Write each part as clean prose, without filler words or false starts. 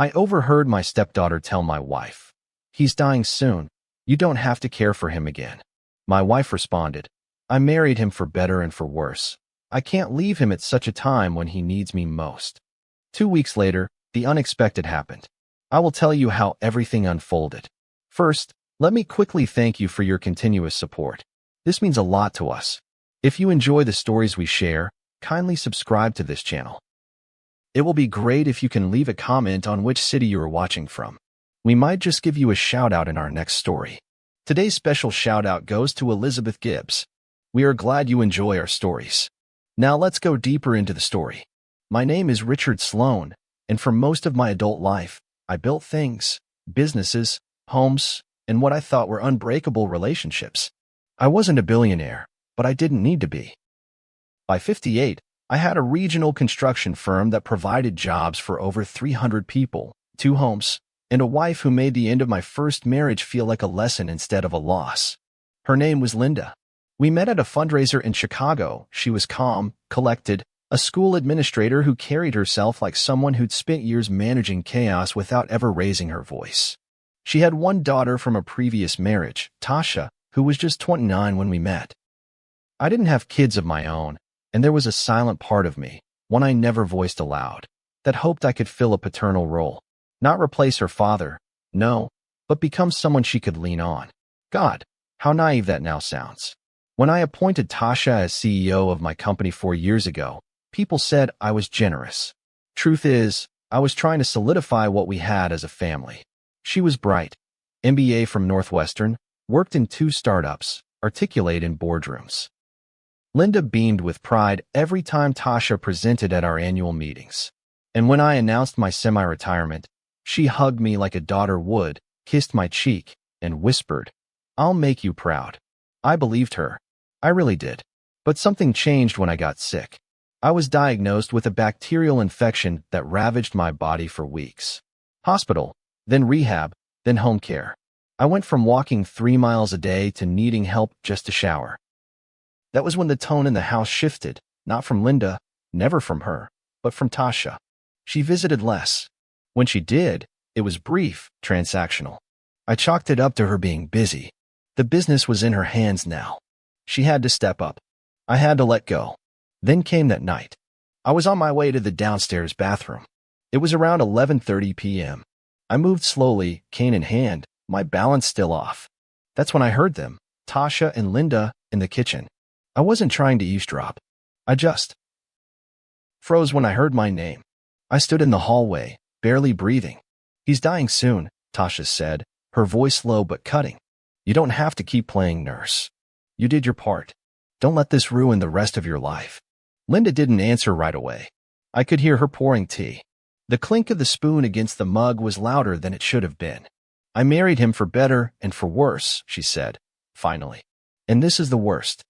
I overheard my stepdaughter tell my wife, "He's dying soon. You don't have to care for him again." My wife responded, "I married him for better and for worse. I can't leave him at such a time when he needs me most." 2 weeks later, the unexpected happened. I will tell you how everything unfolded. First, let me quickly thank you for your continuous support. This means a lot to us. If you enjoy the stories we share, kindly subscribe to this channel. It will be great if you can leave a comment on which city you are watching from. We might just give you a shout out in our next story. Today's special shout out goes to Elizabeth Gibbs. We are glad you enjoy our stories. Now let's go deeper into the story. My name is Richard Sloan, and for most of my adult life, I built things, businesses, homes, and what I thought were unbreakable relationships. I wasn't a billionaire, but I didn't need to be. By 58, I had a regional construction firm that provided jobs for over 300 people, 2 homes, and a wife who made the end of my first marriage feel like a lesson instead of a loss. Her name was Linda. We met at a fundraiser in Chicago. She was calm, collected, a school administrator who carried herself like someone who'd spent years managing chaos without ever raising her voice. She had one daughter from a previous marriage, Tasha, who was just 29 when we met. I didn't have kids of my own, and there was a silent part of me, one I never voiced aloud, that hoped I could fill a paternal role. Not replace her father, no, but become someone she could lean on. God, how naive that now sounds. When I appointed Tasha as CEO of my company 4 years ago, people said I was generous. Truth is, I was trying to solidify what we had as a family. She was bright, MBA from Northwestern, worked in 2 startups, articulate in boardrooms. Linda beamed with pride every time Tasha presented at our annual meetings. And when I announced my semi-retirement, she hugged me like a daughter would, kissed my cheek, and whispered, "I'll make you proud." I believed her. I really did. But something changed when I got sick. I was diagnosed with a bacterial infection that ravaged my body for weeks. Hospital, then rehab, then home care. I went from walking 3 miles a day to needing help just to shower. That was when the tone in the house shifted, not from Linda, never from her, but from Tasha. She visited less. When she did, it was brief, transactional. I chalked it up to her being busy. The business was in her hands now. She had to step up. I had to let go. Then came that night. I was on my way to the downstairs bathroom. It was around 11:30 p.m. I moved slowly, cane in hand, my balance still off. That's when I heard them, Tasha and Linda, in the kitchen. I wasn't trying to eavesdrop. I just froze when I heard my name. I stood in the hallway, barely breathing. "He's dying soon," Tasha said, her voice low but cutting. "You don't have to keep playing nurse. You did your part. Don't let this ruin the rest of your life." Linda didn't answer right away. I could hear her pouring tea. The clink of the spoon against the mug was louder than it should have been. "I married him for better and for worse," she said, finally. "And this is the worst.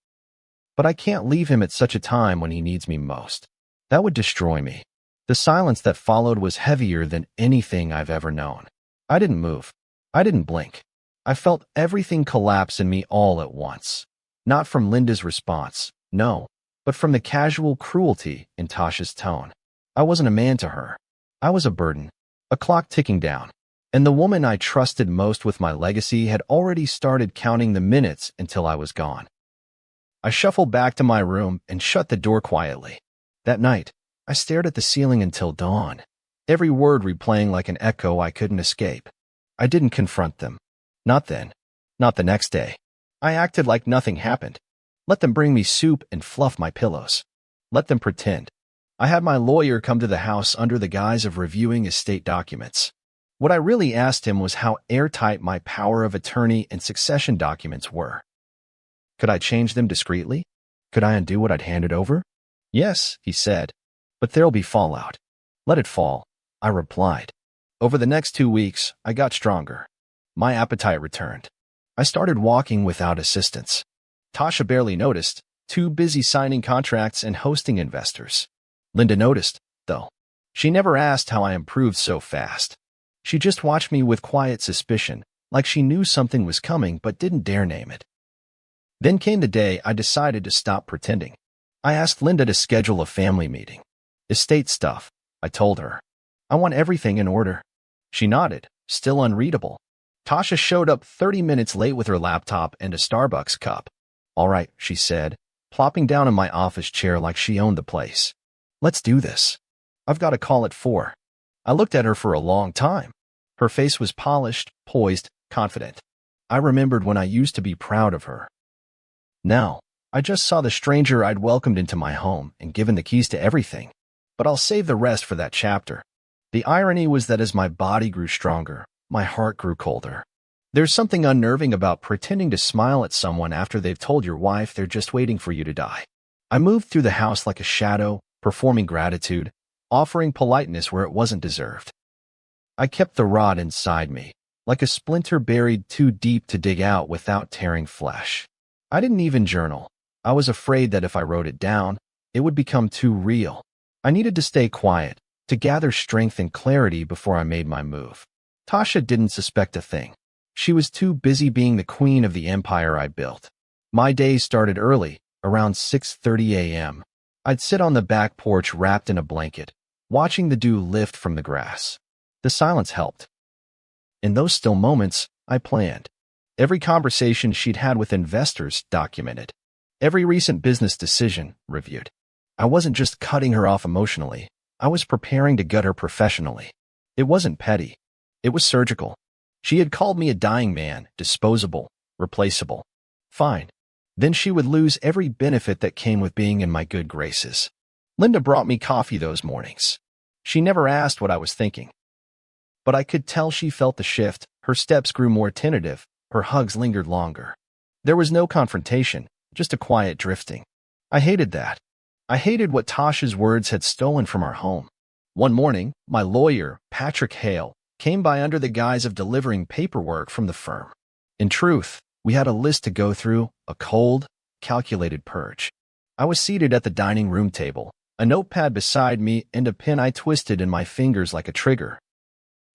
But I can't leave him at such a time when he needs me most. That would destroy me." The silence that followed was heavier than anything I've ever known. I didn't move. I didn't blink. I felt everything collapse in me all at once. Not from Linda's response, no, but from the casual cruelty in Tasha's tone. I wasn't a man to her. I was a burden, a clock ticking down. And the woman I trusted most with my legacy had already started counting the minutes until I was gone. I shuffled back to my room and shut the door quietly. That night, I stared at the ceiling until dawn, every word replaying like an echo I couldn't escape. I didn't confront them. Not then. Not the next day. I acted like nothing happened. Let them bring me soup and fluff my pillows. Let them pretend. I had my lawyer come to the house under the guise of reviewing estate documents. What I really asked him was how airtight my power of attorney and succession documents were. Could I change them discreetly? Could I undo what I'd handed over? "Yes," he said, "but there'll be fallout." "Let it fall," I replied. Over the next 2 weeks, I got stronger. My appetite returned. I started walking without assistance. Tasha barely noticed, too busy signing contracts and hosting investors. Linda noticed, though. She never asked how I improved so fast. She just watched me with quiet suspicion, like she knew something was coming but didn't dare name it. Then came the day I decided to stop pretending. I asked Linda to schedule a family meeting. "Estate stuff," I told her. "I want everything in order." She nodded, still unreadable. Tasha showed up 30 minutes late with her laptop and a Starbucks cup. All right, she said, plopping down in my office chair like she owned the place. Let's do this. I've got a call at 4. I looked at her for a long time. Her face was polished, poised, confident. I remembered when I used to be proud of her. Now, I just saw the stranger I'd welcomed into my home and given the keys to everything. But I'll save the rest for that chapter. The irony was that as my body grew stronger, my heart grew colder. There's something unnerving about pretending to smile at someone after they've told your wife they're just waiting for you to die. I moved through the house like a shadow, performing gratitude, offering politeness where it wasn't deserved. I kept the rod inside me, like a splinter buried too deep to dig out without tearing flesh. I didn't even journal. I was afraid that if I wrote it down, it would become too real. I needed to stay quiet, to gather strength and clarity before I made my move. Tasha didn't suspect a thing. She was too busy being the queen of the empire I built. My days started early, around 6:30 a.m. I'd sit on the back porch wrapped in a blanket, watching the dew lift from the grass. The silence helped. In those still moments, I planned. Every conversation she'd had with investors documented. Every recent business decision reviewed. I wasn't just cutting her off emotionally. I was preparing to gut her professionally. It wasn't petty. It was surgical. She had called me a dying man, disposable, replaceable. Fine. Then she would lose every benefit that came with being in my good graces. Linda brought me coffee those mornings. She never asked what I was thinking. But I could tell she felt the shift. Her steps grew more tentative. Her hugs lingered longer. There was no confrontation, just a quiet drifting. I hated that. I hated what Tasha's words had stolen from our home. One morning, my lawyer, Patrick Hale, came by under the guise of delivering paperwork from the firm. In truth, we had a list to go through, a cold, calculated purge. I was seated at the dining room table, a notepad beside me and a pen I twisted in my fingers like a trigger.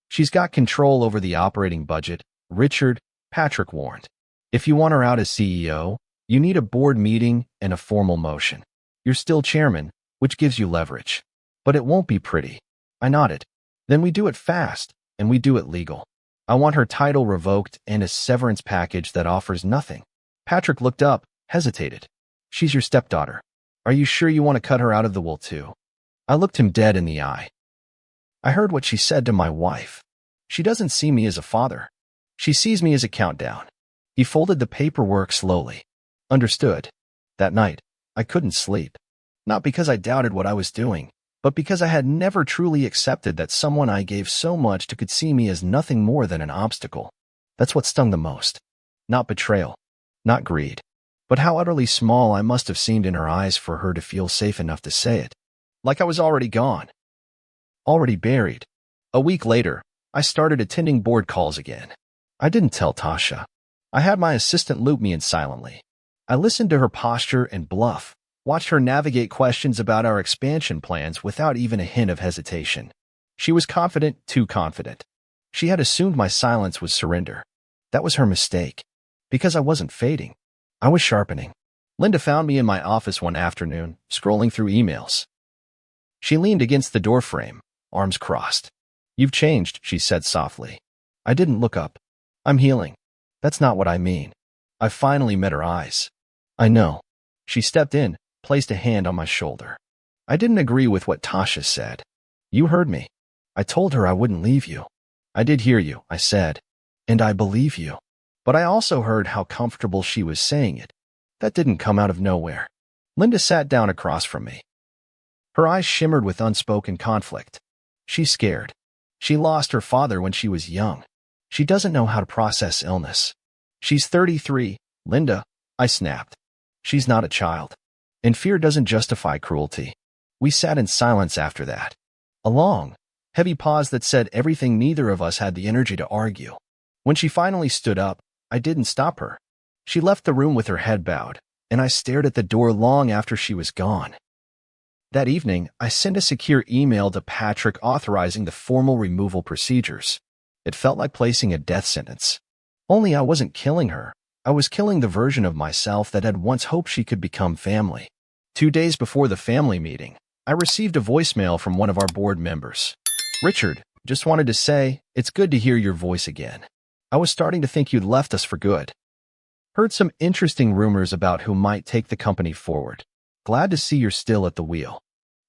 She's got control over the operating budget, Richard, Patrick warned. If you want her out as CEO, you need a board meeting and a formal motion. You're still chairman, which gives you leverage. But it won't be pretty. I nodded. Then we do it fast, and we do it legal. I want her title revoked and a severance package that offers nothing. Patrick looked up, hesitated. She's your stepdaughter. Are you sure you want to cut her out of the will too? I looked him dead in the eye. I heard what she said to my wife. She doesn't see me as a father. She sees me as a countdown. He folded the paperwork slowly. Understood. That night, I couldn't sleep. Not because I doubted what I was doing, but because I had never truly accepted that someone I gave so much to could see me as nothing more than an obstacle. That's what stung the most. Not betrayal, not greed, but how utterly small I must have seemed in her eyes for her to feel safe enough to say it. Like I was already gone. Already buried. A week later, I started attending board calls again. I didn't tell Tasha. I had my assistant loop me in silently. I listened to her posture and bluff, watched her navigate questions about our expansion plans without even a hint of hesitation. She was confident, too confident. She had assumed my silence was surrender. That was her mistake. Because I wasn't fading. I was sharpening. Linda found me in my office one afternoon, scrolling through emails. She leaned against the doorframe, arms crossed. You've changed, she said softly. I didn't look up. I'm healing. That's not what I mean. I finally met her eyes. I know. She stepped in, placed a hand on my shoulder. I didn't agree with what Tasha said. You heard me. I told her I wouldn't leave you. I did hear you, I said. And I believe you. But I also heard how comfortable she was saying it. That didn't come out of nowhere. Linda sat down across from me. Her eyes shimmered with unspoken conflict. She's scared. She lost her father when she was young. She doesn't know how to process illness. She's 33, Linda, I snapped. She's not a child. And fear doesn't justify cruelty. We sat in silence after that. A long, heavy pause that said everything neither of us had the energy to argue. When she finally stood up, I didn't stop her. She left the room with her head bowed, and I stared at the door long after she was gone. That evening, I sent a secure email to Patrick authorizing the formal removal procedures. It felt like placing a death sentence. Only I wasn't killing her. I was killing the version of myself that had once hoped she could become family. 2 days before the family meeting, I received a voicemail from one of our board members. Richard, Just wanted to say, it's good to hear your voice again. I was starting to think you'd left us for good. Heard some interesting rumors about who might take the company forward. Glad to see you're still at the wheel.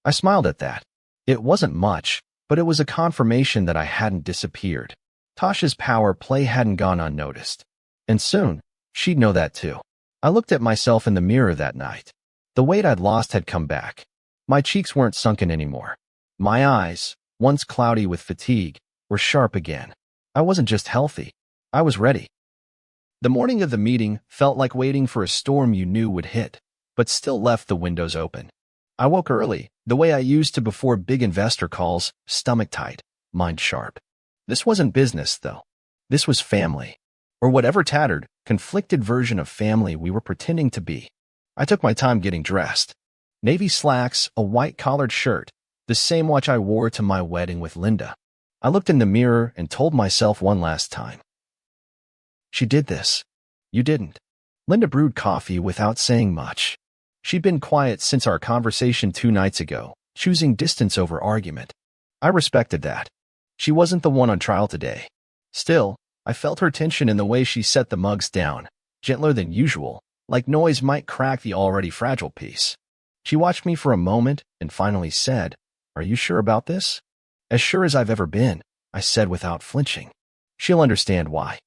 I smiled at that. It wasn't much, but it was a confirmation that I hadn't disappeared. Tasha's power play hadn't gone unnoticed. And soon, she'd know that too. I looked at myself in the mirror that night. The weight I'd lost had come back. My cheeks weren't sunken anymore. My eyes, once cloudy with fatigue, were sharp again. I wasn't just healthy. I was ready. The morning of the meeting felt like waiting for a storm you knew would hit, but still left the windows open. I woke early, the way I used to before big investor calls, stomach tight, mind sharp. This wasn't business, though. This was family. Or whatever tattered, conflicted version of family we were pretending to be. I took my time getting dressed. Navy slacks, a white-collared shirt, the same watch I wore to my wedding with Linda. I looked in the mirror and told myself one last time. She did this. You didn't. Linda brewed coffee without saying much. She'd been quiet since our conversation 2 nights ago, choosing distance over argument. I respected that. She wasn't the one on trial today. Still, I felt her tension in the way she set the mugs down, gentler than usual, like noise might crack the already fragile piece. She watched me for a moment and finally said, "Are you sure about this?" "As sure as I've ever been," I said without flinching. "She'll understand why."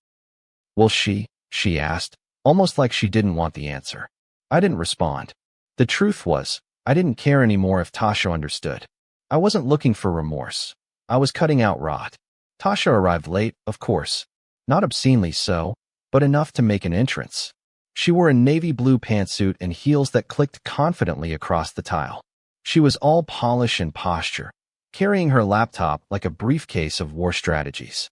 "Will she?" she asked, almost like she didn't want the answer. I didn't respond. The truth was, I didn't care anymore if Tasha understood. I wasn't looking for remorse. I was cutting out rot. Tasha arrived late, of course. Not obscenely so, but enough to make an entrance. She wore a navy blue pantsuit and heels that clicked confidently across the tile. She was all polish and posture, carrying her laptop like a briefcase of war strategies.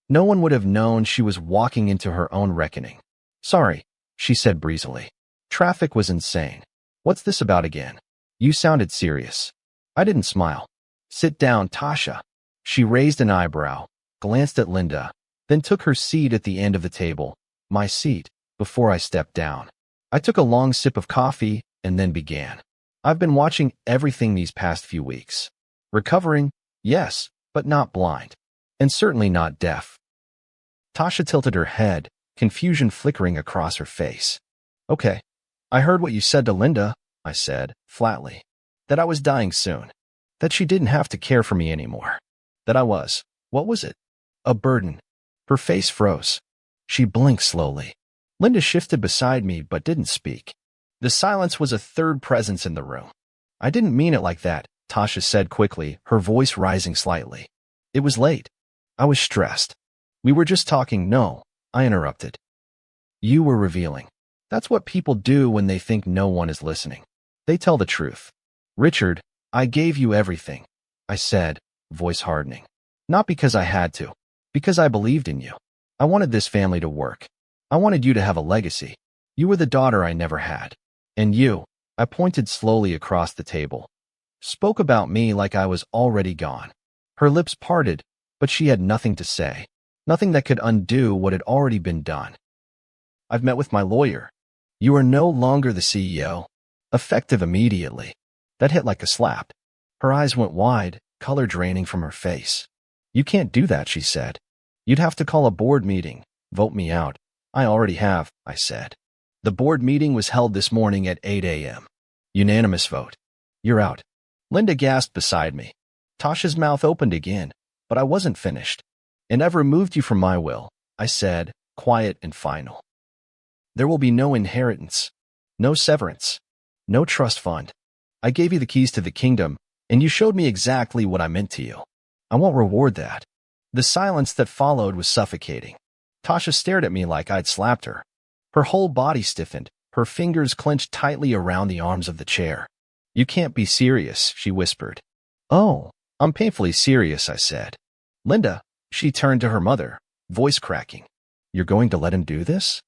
No one would have known she was walking into her own reckoning. "Sorry," she said breezily. "Traffic was insane. What's this about again? You sounded serious." I didn't smile. "Sit down, Tasha." She raised an eyebrow, glanced at Linda, then took her seat at the end of the table, my seat, before I stepped down. I took a long sip of coffee and then began. "I've been watching everything these past few weeks. Recovering, yes, but not blind. And certainly not deaf." Tasha tilted her head, confusion flickering across her face. "Okay. I heard what you said to Linda," I said, flatly. "That I was dying soon. That she didn't have to care for me anymore. That I was, what was it? A burden." Her face froze. She blinked slowly. Linda shifted beside me but didn't speak. The silence was a third presence in the room. "I didn't mean it like that," Tasha said quickly, her voice rising slightly. "It was late. I was stressed. We were just talking." "No," I interrupted. "You were revealing. That's what people do when they think no one is listening. They tell the truth." "Richard, I gave you everything," I said, voice hardening. "Not because I had to. Because I believed in you. I wanted this family to work. I wanted you to have a legacy. You were the daughter I never had. And you," I pointed slowly across the table, "spoke about me like I was already gone." Her lips parted, but she had nothing to say. Nothing that could undo what had already been done. "I've met with my lawyer. You are no longer the CEO. Effective immediately." That hit like a slap. Her eyes went wide, color draining from her face. "You can't do that," she said. "You'd have to call a board meeting, vote me out." "I already have," I said. "The board meeting was held this morning at 8 a.m. Unanimous vote. You're out." Linda gasped beside me. Tasha's mouth opened again, but I wasn't finished. "And I've removed you from my will," I said, quiet and final. "There will be no inheritance, no severance, no trust fund. I gave you the keys to the kingdom, and you showed me exactly what I meant to you. I won't reward that." The silence that followed was suffocating. Tasha stared at me like I'd slapped her. Her whole body stiffened, her fingers clenched tightly around the arms of the chair. "You can't be serious," she whispered. "Oh, I'm painfully serious," I said. "Linda," she turned to her mother, voice cracking. "You're going to let him do this?"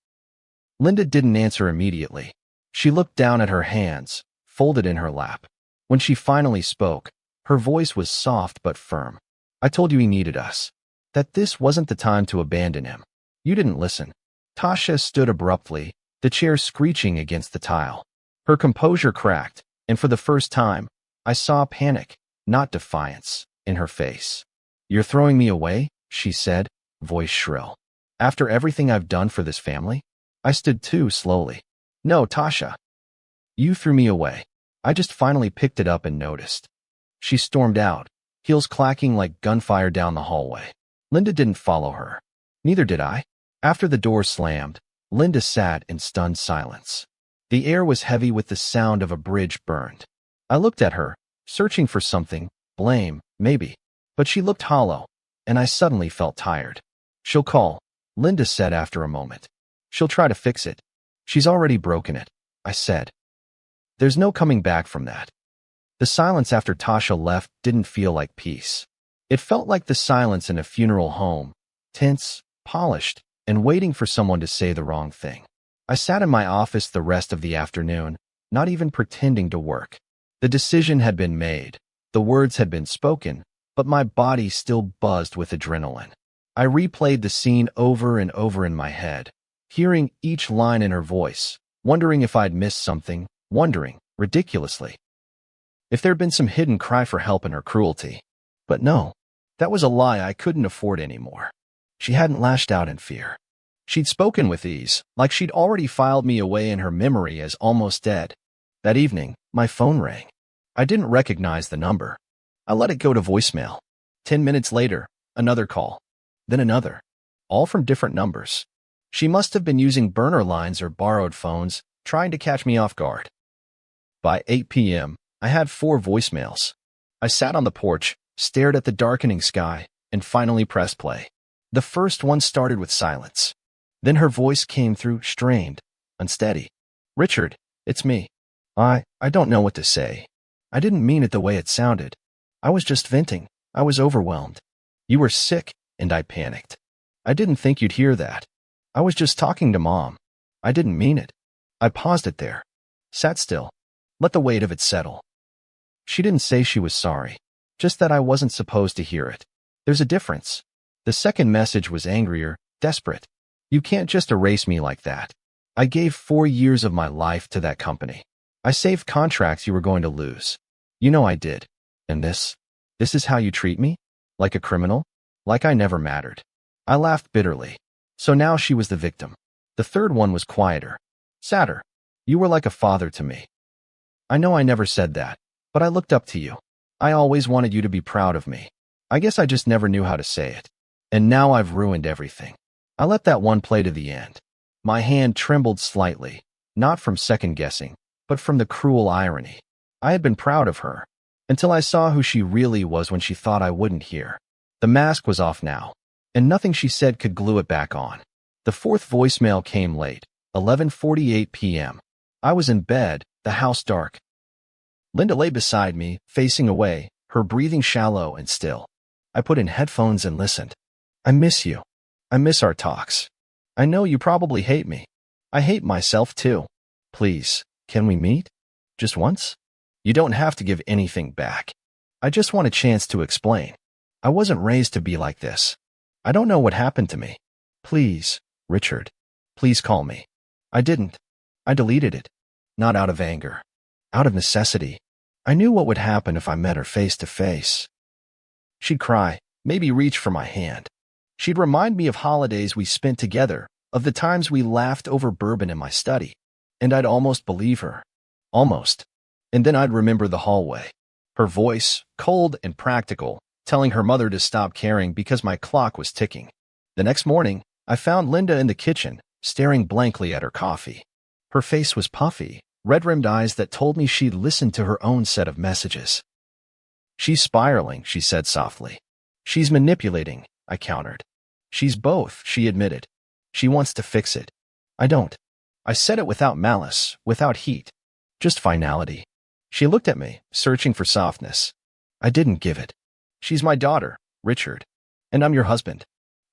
Linda didn't answer immediately. She looked down at her hands, folded in her lap. When she finally spoke, her voice was soft but firm. "I told you he needed us. That this wasn't the time to abandon him. You didn't listen." Tasha stood abruptly, the chair screeching against the tile. Her composure cracked, and for the first time, I saw panic, not defiance, in her face. You're throwing me away, she said, voice shrill. After everything I've done for this family? I stood too slowly. No, Tasha. You threw me away. I just finally picked it up and noticed. She stormed out, heels clacking like gunfire down the hallway. Linda didn't follow her. Neither did I. After the door slammed, Linda sat in stunned silence. The air was heavy with the sound of a bridge burned. I looked at her, searching for something, blame, maybe. But she looked hollow, and I suddenly felt tired. She'll call, Linda said after a moment. She'll try to fix it. She's already broken it, I said. There's no coming back from that. The silence after Tasha left didn't feel like peace. It felt like the silence in a funeral home, tense, polished, and waiting for someone to say the wrong thing. I sat in my office the rest of the afternoon, not even pretending to work. The decision had been made. The words had been spoken, but my body still buzzed with adrenaline. I replayed the scene over and over in my head, hearing each line in her voice, wondering if I'd missed something, wondering, ridiculously, if there'd been some hidden cry for help in her cruelty. But no, that was a lie I couldn't afford anymore. She hadn't lashed out in fear. She'd spoken with ease, like she'd already filed me away in her memory as almost dead. That evening, my phone rang. I didn't recognize the number. I let it go to voicemail. 10 minutes later, another call. Then another. All from different numbers. She must have been using burner lines or borrowed phones, trying to catch me off guard. By 8 p.m., I had 4 voicemails. I sat on the porch, stared at the darkening sky, and finally pressed play. The first one started with silence. Then her voice came through, strained, unsteady. Richard, it's me. I don't know what to say. I didn't mean it the way it sounded. I was just venting. I was overwhelmed. You were sick, and I panicked. I didn't think you'd hear that. I was just talking to Mom. I didn't mean it. I paused it there. Sat still. Let the weight of it settle. She didn't say she was sorry. Just that I wasn't supposed to hear it. There's a difference. The second message was angrier, desperate. You can't just erase me like that. I gave 4 years of my life to that company. I saved contracts you were going to lose. You know I did. And this is how you treat me? Like a criminal? Like I never mattered. I laughed bitterly. So now she was the victim. The third one was quieter. Sadder. You were like a father to me. I know I never said that, but I looked up to you. I always wanted you to be proud of me. I guess I just never knew how to say it. And now I've ruined everything. I let that one play to the end. My hand trembled slightly, not from second-guessing, but from the cruel irony. I had been proud of her, until I saw who she really was when she thought I wouldn't hear. The mask was off now, and nothing she said could glue it back on. The fourth voicemail came late, 11:48 p.m. I was in bed, the house dark. Linda lay beside me, facing away, her breathing shallow and still. I put in headphones and listened. I miss you. I miss our talks. I know you probably hate me. I hate myself too. Please, can we meet? Just once? You don't have to give anything back. I just want a chance to explain. I wasn't raised to be like this. I don't know what happened to me. Please, Richard. Please call me. I didn't. I deleted it. Not out of anger. Out of necessity. I knew what would happen if I met her face to face. She'd cry, maybe reach for my hand. She'd remind me of holidays we spent together, of the times we laughed over bourbon in my study. And I'd almost believe her. Almost. And then I'd remember the hallway. Her voice, cold and practical, telling her mother to stop caring because my clock was ticking. The next morning, I found Linda in the kitchen, staring blankly at her coffee. Her face was puffy, red-rimmed eyes that told me she'd listened to her own set of messages. She's spiraling, she said softly. She's manipulating, I countered. She's both, she admitted. She wants to fix it. I don't. I said it without malice, without heat. Just finality. She looked at me, searching for softness. I didn't give it. She's my daughter, Richard. And I'm your husband.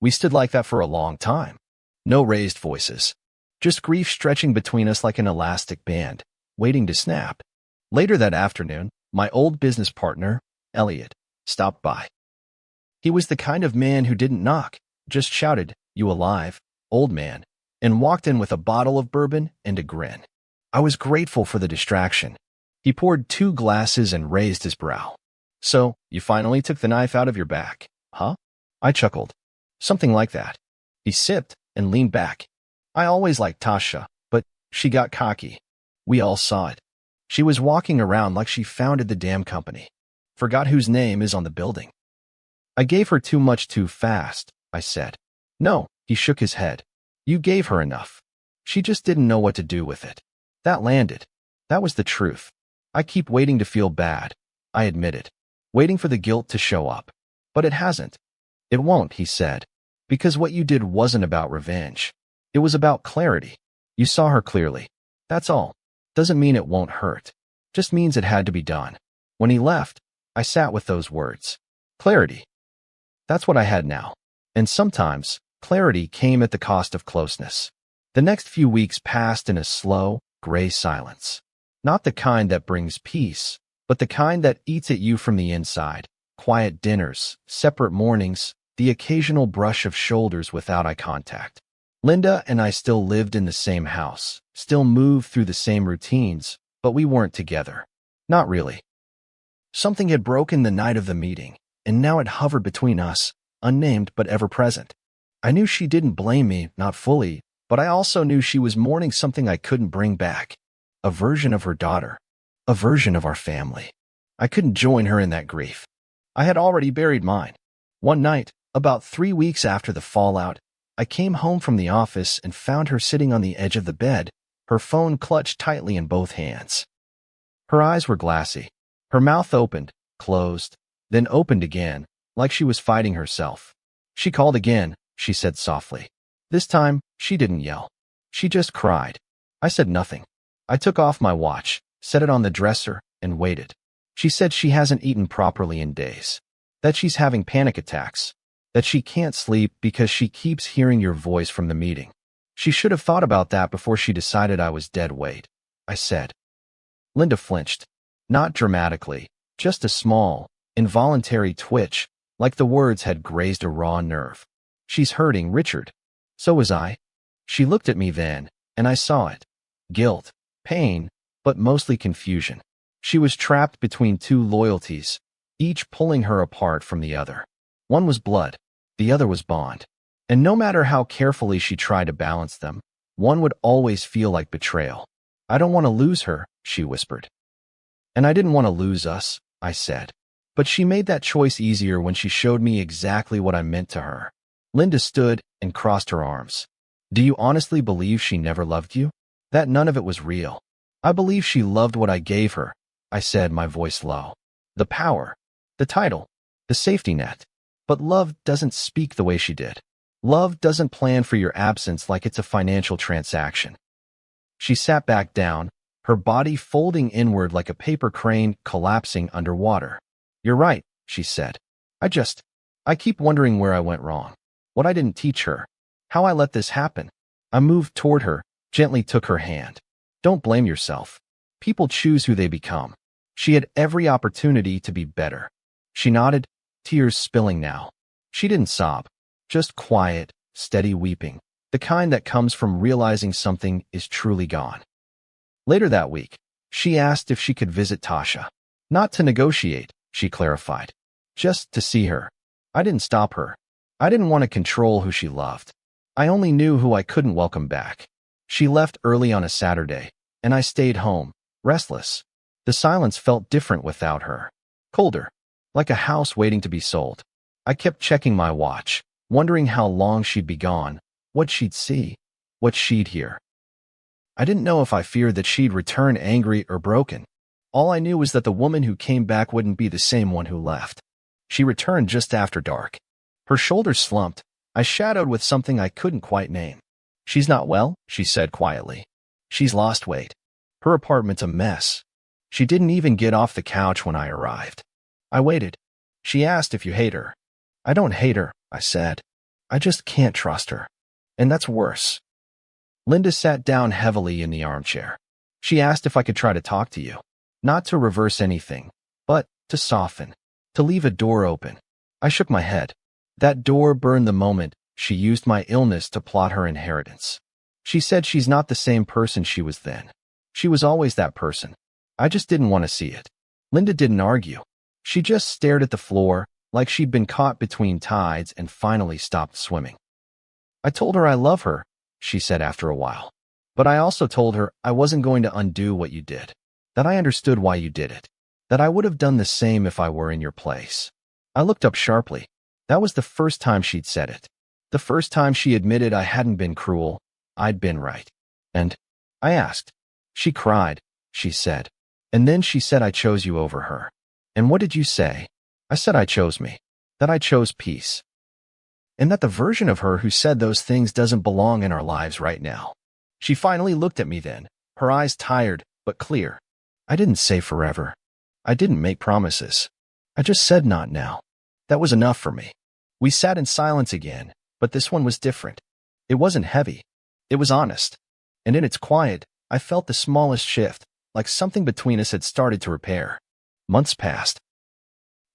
We stood like that for a long time. No raised voices. Just grief stretching between us like an elastic band, waiting to snap. Later that afternoon, my old business partner, Elliot, stopped by. He was the kind of man who didn't knock, just shouted, "You alive, old man," and walked in with a bottle of bourbon and a grin. I was grateful for the distraction. He poured 2 glasses and raised his brow. So, you finally took the knife out of your back, Huh? I chuckled. Something like that. He sipped and leaned back. I always liked Tasha, but she got cocky. We all saw it. She was walking around like she founded the damn company. Forgot whose name is on the building. I gave her too much too fast, I said. No, he shook his head. You gave her enough. She just didn't know what to do with it. That landed. That was the truth. I keep waiting to feel bad, I admitted, waiting for the guilt to show up. But it hasn't. It won't, he said, because what you did wasn't about revenge. It was about clarity. You saw her clearly. That's all. Doesn't mean it won't hurt. Just means it had to be done. When he left, I sat with those words. Clarity. That's what I had now. And sometimes, clarity came at the cost of closeness. The next few weeks passed in a slow, gray silence. Not the kind that brings peace, but the kind that eats at you from the inside. Quiet dinners, separate mornings, the occasional brush of shoulders without eye contact. Linda and I still lived in the same house, still moved through the same routines, but we weren't together. Not really. Something had broken the night of the meeting, and now it hovered between us, unnamed but ever-present. I knew she didn't blame me, not fully, but I also knew she was mourning something I couldn't bring back. A version of her daughter. A version of our family. I couldn't join her in that grief. I had already buried mine. One night, about 3 weeks after the fallout, I came home from the office and found her sitting on the edge of the bed, her phone clutched tightly in both hands. Her eyes were glassy. Her mouth opened, closed, then opened again, like she was fighting herself. She called again, she said softly. This time, she didn't yell. She just cried. I said nothing. I took off my watch, set it on the dresser, and waited. She said she hasn't eaten properly in days. That she's having panic attacks. That she can't sleep because she keeps hearing your voice from the meeting. She should have thought about that before she decided I was dead weight, I said. Linda flinched. Not dramatically, just a small, involuntary twitch, like the words had grazed a raw nerve. She's hurting, Richard. So was I. She looked at me then, and I saw it. Guilt, pain, but mostly confusion. She was trapped between two loyalties, each pulling her apart from the other. One was blood, the other was bond. And no matter how carefully she tried to balance them, one would always feel like betrayal. I don't want to lose her, she whispered. And I didn't want to lose us, I said. But she made that choice easier when she showed me exactly what I meant to her. Linda stood and crossed her arms. Do you honestly believe she never loved you? That none of it was real? I believe she loved what I gave her, I said, my voice low. The power, the title, the safety net. But love doesn't speak the way she did. Love doesn't plan for your absence like it's a financial transaction. She sat back down, her body folding inward like a paper crane collapsing underwater. You're right, she said. I keep wondering where I went wrong. What I didn't teach her. How I let this happen. I moved toward her, gently took her hand. Don't blame yourself. People choose who they become. She had every opportunity to be better. She nodded, tears spilling now. She didn't sob. Just quiet, steady weeping. The kind that comes from realizing something is truly gone. Later that week, she asked if she could visit Tasha. Not to negotiate, she clarified. Just to see her. I didn't stop her. I didn't want to control who she loved. I only knew who I couldn't welcome back. She left early on a Saturday, and I stayed home, restless. The silence felt different without her. Colder. Like a house waiting to be sold. I kept checking my watch, wondering how long she'd be gone, what she'd see, what she'd hear. I didn't know if I feared that she'd return angry or broken. All I knew was that the woman who came back wouldn't be the same one who left. She returned just after dark. Her shoulders slumped. I shadowed with something I couldn't quite name. She's not well, she said quietly. She's lost weight. Her apartment's a mess. She didn't even get off the couch when I arrived. I waited. She asked if you hate her. I don't hate her, I said. I just can't trust her. And that's worse. Linda sat down heavily in the armchair. She asked if I could try to talk to you. Not to reverse anything, but to soften, to leave a door open. I shook my head. That door burned the moment she used my illness to plot her inheritance. She said she's not the same person she was then. She was always that person. I just didn't want to see it. Linda didn't argue. She just stared at the floor, like she'd been caught between tides and finally stopped swimming. I told her I love her, she said after a while. But I also told her I wasn't going to undo what you did, that I understood why you did it, that I would have done the same if I were in your place. I looked up sharply. That was the first time she'd said it. The first time she admitted I hadn't been cruel, I'd been right. And I asked. She cried, she said. And then she said I chose you over her. And what did you say? I said I chose me, that I chose peace. And that the version of her who said those things doesn't belong in our lives right now. She finally looked at me then, her eyes tired but clear. I didn't say forever. I didn't make promises. I just said not now. That was enough for me. We sat in silence again, but this one was different. It wasn't heavy. It was honest. And in its quiet, I felt the smallest shift, like something between us had started to repair. Months passed.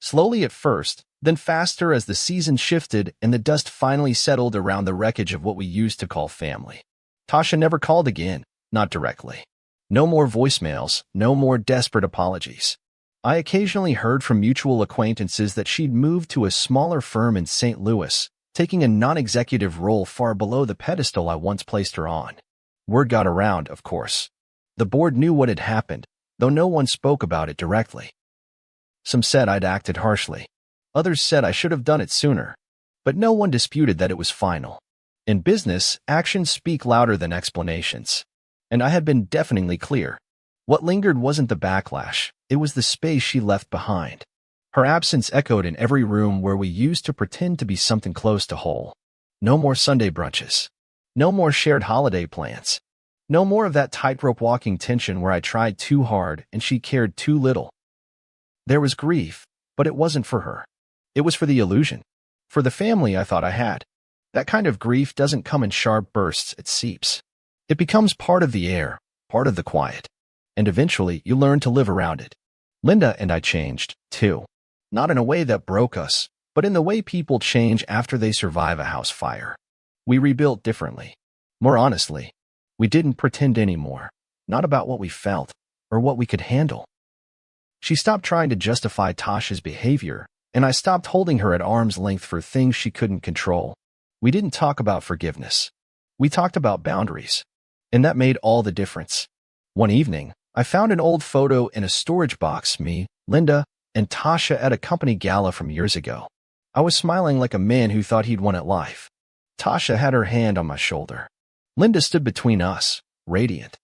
Slowly at first, then faster as the season shifted and the dust finally settled around the wreckage of what we used to call family. Tasha never called again, not directly. No more voicemails, no more desperate apologies. I occasionally heard from mutual acquaintances that she'd moved to a smaller firm in St. Louis, taking a non-executive role far below the pedestal I once placed her on. Word got around, of course. The board knew what had happened, though no one spoke about it directly. Some said I'd acted harshly. Others said I should have done it sooner. But no one disputed that it was final. In business, actions speak louder than explanations. And I had been deafeningly clear. What lingered wasn't the backlash, it was the space she left behind. Her absence echoed in every room where we used to pretend to be something close to whole. No more Sunday brunches. No more shared holiday plans. No more of that tightrope walking tension where I tried too hard and she cared too little. There was grief, but it wasn't for her. It was for the illusion. For the family I thought I had. That kind of grief doesn't come in sharp bursts, it seeps. It becomes part of the air, part of the quiet. And eventually you learn to live around it. Linda and I changed, too. Not in a way that broke us, but in the way people change after they survive a house fire. We rebuilt differently. More honestly. We didn't pretend anymore. Not about what we felt, or what we could handle. She stopped trying to justify Tasha's behavior, and I stopped holding her at arm's length for things she couldn't control. We didn't talk about forgiveness. We talked about boundaries. And that made all the difference. One evening, I found an old photo in a storage box, me, Linda, and Tasha at a company gala from years ago. I was smiling like a man who thought he'd won at life. Tasha had her hand on my shoulder. Linda stood between us, radiant.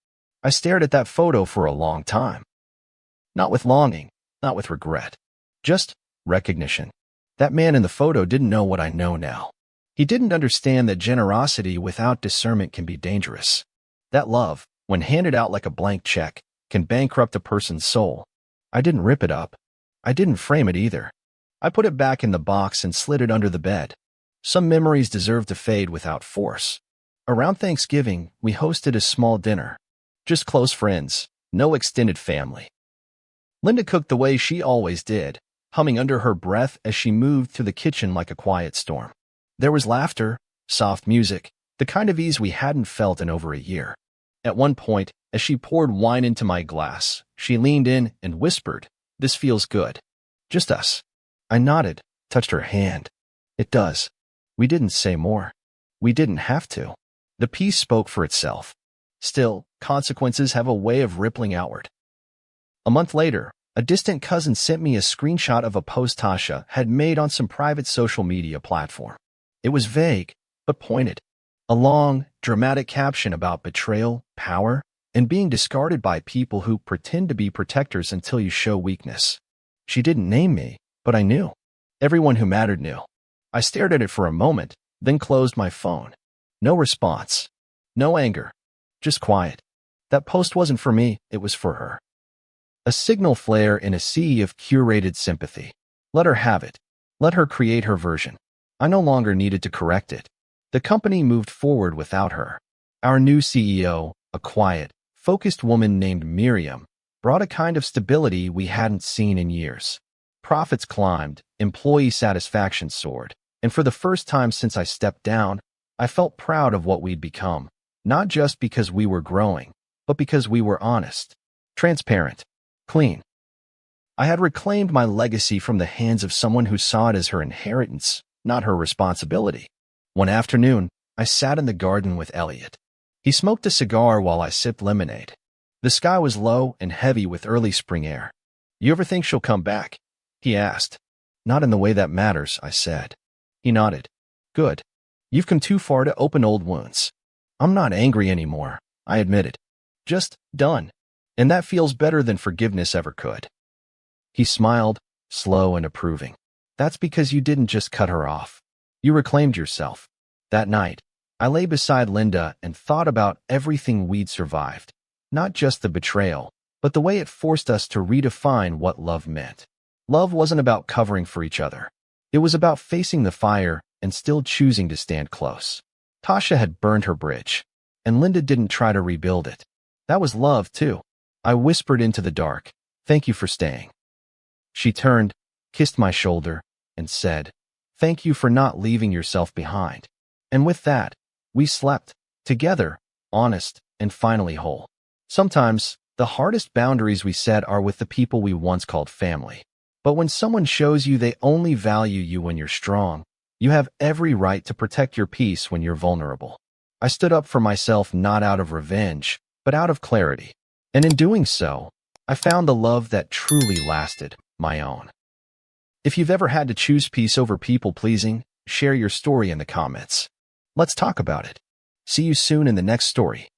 I stared at that photo for a long time. Not with longing, not with regret. Just recognition. That man in the photo didn't know what I know now. He didn't understand that generosity without discernment can be dangerous. That love, when handed out like a blank check, can bankrupt a person's soul. I didn't rip it up. I didn't frame it either. I put it back in the box and slid it under the bed. Some memories deserve to fade without force. Around Thanksgiving, we hosted a small dinner. Just close friends, no extended family. Linda cooked the way she always did, humming under her breath as she moved through the kitchen like a quiet storm. There was laughter, soft music, the kind of ease we hadn't felt in over a year. At one point, as she poured wine into my glass, she leaned in and whispered, "This feels good. Just us." I nodded, touched her hand. It does. We didn't say more. We didn't have to. The peace spoke for itself. Still, consequences have a way of rippling outward. A month later, a distant cousin sent me a screenshot of a post Tasha had made on some private social media platform. It was vague, but pointed. A long, dramatic caption about betrayal, power, and being discarded by people who pretend to be protectors until you show weakness. She didn't name me, but I knew. Everyone who mattered knew. I stared at it for a moment, then closed my phone. No response. No anger. Just quiet. That post wasn't for me, it was for her. A signal flare in a sea of curated sympathy. Let her have it. Let her create her version. I no longer needed to correct it. The company moved forward without her. Our new CEO, a quiet, focused woman named Miriam, brought a kind of stability we hadn't seen in years. Profits climbed, employee satisfaction soared, and for the first time since I stepped down, I felt proud of what we'd become, not just because we were growing, but because we were honest, transparent, clean. I had reclaimed my legacy from the hands of someone who saw it as her inheritance, not her responsibility. One afternoon, I sat in the garden with Elliot. He smoked a cigar while I sipped lemonade. The sky was low and heavy with early spring air. "You ever think she'll come back?" he asked. "Not in the way that matters," I said. He nodded. "Good. You've come too far to open old wounds." "I'm not angry anymore," I admitted. "Just done. And that feels better than forgiveness ever could." He smiled, slow and approving. "That's because you didn't just cut her off. You reclaimed yourself." That night, I lay beside Linda and thought about everything we'd survived. Not just the betrayal, but the way it forced us to redefine what love meant. Love wasn't about covering for each other. It was about facing the fire and still choosing to stand close. Tasha had burned her bridge, and Linda didn't try to rebuild it. That was love, too. I whispered into the dark, "Thank you for staying." She turned, kissed my shoulder, and said, "Thank you for not leaving yourself behind." And with that, we slept, together, honest, and finally whole. Sometimes, the hardest boundaries we set are with the people we once called family. But when someone shows you they only value you when you're strong, you have every right to protect your peace when you're vulnerable. I stood up for myself not out of revenge, but out of clarity. And in doing so, I found the love that truly lasted, my own. If you've ever had to choose peace over people-pleasing, share your story in the comments. Let's talk about it. See you soon in the next story.